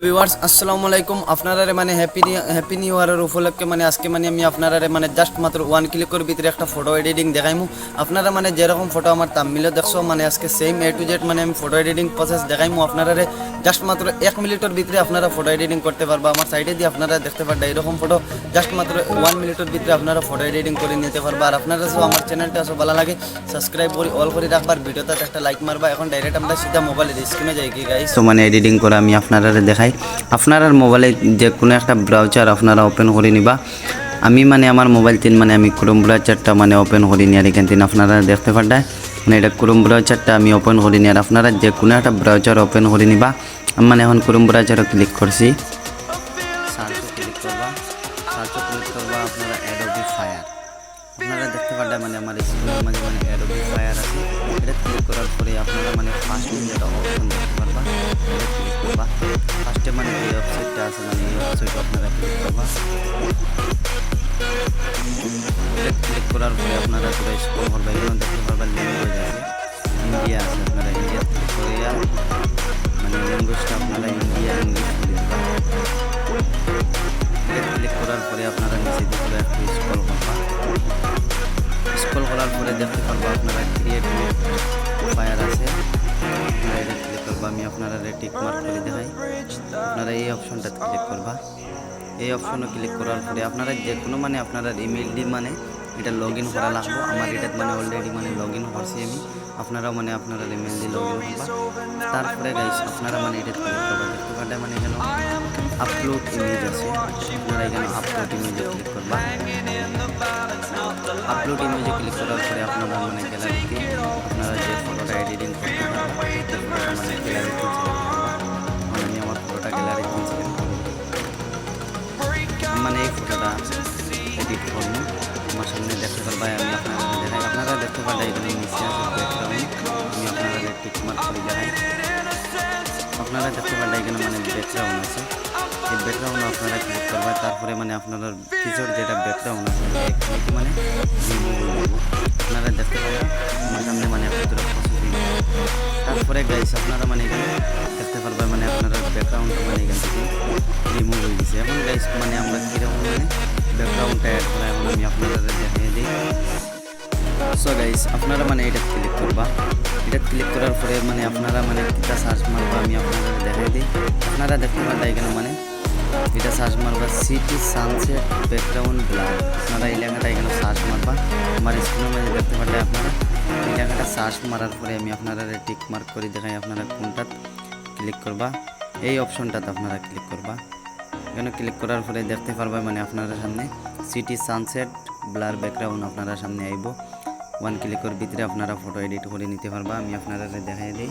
Viewers আসসালামু আলাইকুম আপনারা মানে হ্যাপি নিউ ইয়ারের উপলক্ষে মানে আজকে মানে আমি আপনারা মানে জাস্ট মাত্র ওয়ান ক্লিকের ভিতরে একটা ফটো এডিটিং দেখাইমু আপনারা মানে যেরকম ফটো আমার তামিলে দেখছো মানে আজকে সেম এ টু জেড মানে আমি ফটো এডিটিং প্রসেস দেখাইমু আপনারা জাস্ট মাত্র 1 মিনিটের ভিতরে আপনারা ফটো এডিটিং করতে পারবা আমার সাইডে দিয়ে আপনারা দেখতে পারবা এরকম ফটো জাস্ট মাত্র 1 মিনিটের ভিতরে আপনারা ফটো এডিটিং করে নিতে পারবা আর আপনারা সব আমার চ্যানেলটা সব ভালো লাগে সাবস্ক্রাইব করে অল করে রাখবার ভিডিওতে একটা লাইক মারবা এখন ডাইরেক্ট আমরা সিধা মোবাইলের স্ক্রিনে যাই কি গাইস তো মানে এডিটিং করে আমি আপনারা দেখাই আপনার মোবাইলে যে কোনো একটা ব্রাউজার আপনারা ওপেন করে নিবা আমি মানে আমার মোবাইল তিন মানে আমি ক্রোম ব্রাউজারটা মানে ওপেন করি নি আর এখান থেকে আপনারা দেখতে পারবেন মানে এটা ক্রোম ব্রাউজারটা আমি ওপেন করি নি আর আপনারা যে কোনো একটা ব্রাউজার ওপেন করে নিবা আমি মানে এখন ক্রোম ব্রাউজারে ক্লিক করছি সার্চে ক্লিক করবা আপনারা অ্যাডোবি ফায়ার আপনারা দেখতে পারবেন মানে আমার স্ক্রিনের মাঝে মানে অ্যাডোবি ফায়ার আছে এটা ক্লিক করার পরে আপনারা মানে ফার্স্ট যেটা অপশন দেখতে পারবা এটা ক্লিক করবা ফার্স্টে মানে এই ওয়েবসাইটটা আছে মানে এই ওয়েবসাইটে আপনারা ক্লিক করবা এটা ক্লিক করার পরে আপনারা পুরো স্ক্রল করবা এখানে দেখতে পারবেন ল্যাঙ্গুয়েজ আছে ইন্ডিয়া আছে আপনারা ইন্ডিয়া ক্লিক করে মানে ল্যাঙ্গুয়েজটা আপনারা ইন্ডিয়া ইংলিশ লিখবা এটা ক্লিক করার পরে আপনারা নিচে দিকে একটু স্ক্রল করার পরে দেখতে পারবো আপনারা ক্রিয়েট ফায়ার আছে এটা ক্লিক করবা আমি আপনারা টিক মার্ক করে দেখাই আপনারা এই অপশনটা ক্লিক করবা এই অপশনে ক্লিক করার পরে আপনারা যে কোনো মানে আপনারা ইমেল ডি মানে এটা লগ ইন করা লাগবে আমার এটা মানে অলরেডি মানে লগ ইন করছি আমি আপনারাও মানে আপনারা ইমেল দিয়ে লগ ইন করবা তারপরে গাইস আপনারা মানে এটা ক্লিক করবা দেখতে পারলে মানে এখানে আপলোড ইমেজ আছে আপনারা এখানে আপলোড ইমেজে ক্লিক করবা আপলোড ইমেজে ক্লিক করার পরে আপনারা মানে গ্যালারিতে আপনারা যে ফটোটা এডিটিং করতে পারবেন সেই ফটোটা মানে গ্যালারিতে সিলেক্ট করবা মানে আমি আমার ফটোটা গ্যালারিতে সিলেক্ট করব মানে এই ফটোটা এডিট করব আমার সামনে দেখতে পারবেন আমি আপনারা দেখতে পারবেন এখানে নিচে আছে ব্যাকগ্রাউন্ড আমি আপনারা টিক মার্ক করে দেখাই আপনারা দেখতে পারবেন এখানে মানে ব্যাকগ্রাউন্ড আছে এই ব্যাকগ্রাউন্ড আপনারা ক্লিক করবেন তারপরে মানে আপনারা পিছর যেটা ব্যাকগ্রাউন্ড আছে ক্লিক মানে আপনারা দেখতে পাবেন আমার সামনে মানে ভিতরে প্রসেসিং তারপরে গাইস আপনারা মানে এখানে দেখতে পারবেন মানে আপনারা ব্যাকগ্রাউন্ডটা মানে এখান থেকে রিমুভ হয়ে গেছে এখন গাইস মানে আমরা কীরকম মানে ব্যাকগ্রাউন্ডটা অ্যাড করা এখন আমি আপনাদের দেখিয়ে দিই সো গাইস আপনারা মানে এটা ক্লিক করবা এটা ক্লিক করার পরে মানে আপনারা মানে কিটা সার্চ মারবা আমি আপনাদের দেখাই দিই আপনারা দেখতে পারবেন এখানে মানে এটা সার্চ মারবা সিটি সানসেট ব্যাকগ্রাউন্ড ব্লার আপনারা এই লেখাটা এখানে সার্চ মারবা আমার স্ক্রিনের মধ্যে দেখতে পারলে আপনারা এই লেখাটা সার্চ মারার পরে আমি আপনারা টিক মার্ক করে দেখাই আপনারা কোনটা ক্লিক করবা এই অপশনটাতে আপনারা ক্লিক করবা এখানে ক্লিক করার পরে দেখতে পারবা মানে আপনারা সামনে সিটি সানসেট ব্লার ব্যাকগ্রাউন্ড আপনারা সামনে আইব ওয়ান ক্লিকের ভিতরে আপনারা ফটো এডিট করে নিতে পারবা আমি আপনারা দেখাই দিই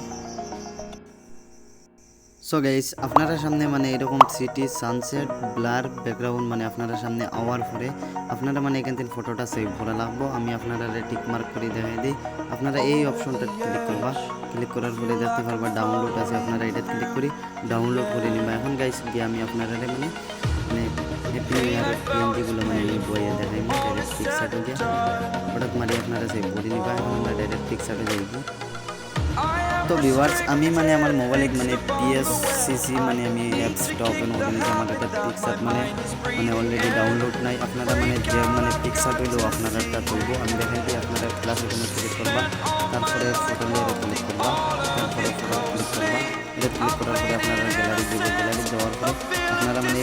সো গাইস আপনারা সামনে মানে এরকম সিটি সানসেট ব্লার ব্যাকগ্রাউন্ড মানে আপনারা সামনে আওয়ার পরে আপনারা মানে এখান থেকে ফটোটা সেভ করা লাগবো আমি আপনারা টিক মার্ক করে দেখাই দিই আপনারা এই অপশনটা ক্লিক করবা ক্লিক করার পরে দেখতে পারবা ডাউনলোড আছে আপনারা এটা ক্লিক করে ডাউনলোড করে নিবা এখন গাইস গিয়ে আমি আপনারা মানে হ্যাপি নিউ ইয়ারের পিএনজিগুলো মানে এই বইয়ে দেখাই ডাইরেক্ট পিকচারে গিয়ে হঠাৎ মারি আপনারা সেভ করে নিবা এখন আমরা ডাইরেক্ট পিকচারে যাইব তো ভিউয়ার্স আমি মানে আমার মোবাইলে মানে পিএসসিসি মানে আমি অ্যাপসটা ওপেন করে নিয়েছি আমার একটা পিকচার মানে অলরেডি ডাউনলোড নাই আপনারা মানে যে মানে পিকচার হইলেও আপনারা একটা তুলবো আমি দেখাই দিই আপনারা ক্লাস এখানে ক্লিক করবা তারপরে ফটো লেয়ারে ক্লিক করবা তারপরে ফটো ক্লিক করবা এটা ক্লিক করার পরে আপনারা গ্যালারি দেবো গ্যালারি দেওয়ার পরে আপনারা মানে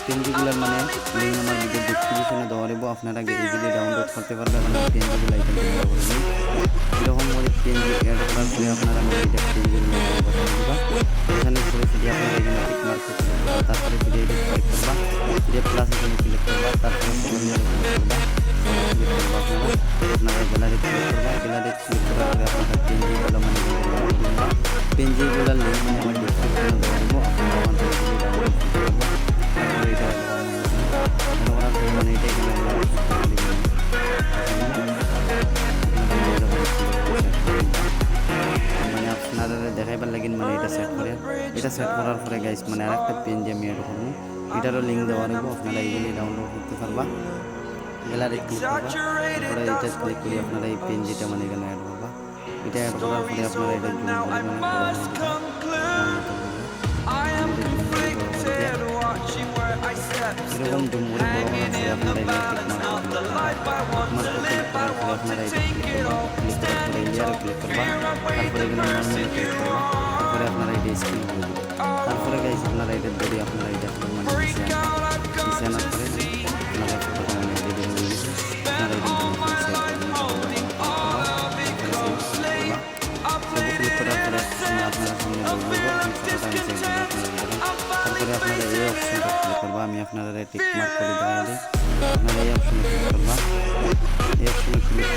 পেনজিগুলোর মানে লিঙ্ক আমার ভিডিও ডিসক্রিপশনে দেওয়া দেবো আপনারা ইজিলি ডাউনলোড করতে পারবেন মানে পেনজিগুলো এখানে করে নিই এরকম মানে পেনজি অ্যাড করার পরে আপনারা মানে এটা পেনজিগুলো বসাই দেবা এখানে করে ফিরে আপনারা এখানে টিক মার্ক করতে পারবেন তারপরে ফিরে এটা ক্লিক করবা ফিরে প্লাস এখানে ক্লিক করবা তারপরে ফটো লেয়ারে ক্লিক করবা আপনারা গ্যালারি ক্লিক করবা গ্যালারি ক্লিক করার পরে আপনারা পেনজিগুলো মানে পেনজিগুলোর লিঙ্ক মানে আমার ডিসক্রিপশনে দেওয়া দেবো আপনারা আমার ইজিলি ডাউনলোড করতে পারবেন তারপরে এটা করার পরে মানে এটা এখানে মানে আপনারা দেখাইবার লাগিন মানে এটা সেট করার পরে গাইস মানে আরেকটা পেনজি আমি অ্যাড করবো এটারও লিঙ্ক দেওয়া দেবো আপনারা ইজিলি ডাউনলোড করতে পারবা গ্যালারি ক্লিক করবা তারপরে এটা ক্লিক করে আপনারা এই পেনজিটা মানে এখানে অ্যাড করবা এটা অ্যাড করার পরে আপনারা এটা জুম করে মানে এরকম জুম করে বড় করার পরে আপনারা এই টিক মার্ক করার পরে আপনারা এটা ক্লিক করার পরে ইন্ডিয়ারে ক্লিক করবা, তারপরে এখানে নর্মালে ক্লিক করবা, তারপরে আপনারা এটা স্ক্রিন করে দিবেন। তারপরে গাইজ আপনারা এটা ধরে আপনারা এটা মানে নিচে আনার পরে আপনারা ফটোটা মানে রেডি হয়ে গেছে। আপনারা এটা সেভ ক্লিক করার পরে আপনারা সামনে বলবো ফটোটা আমি সেভ করে তারপরে আপনারা এই অপশনটা ক্লিক করবা। আমি আপনারা টিক মার্ক করে দেখাই দিই। আপনারা এই অপশনে ক্লিক করবা, এই অপশনে ক্লিক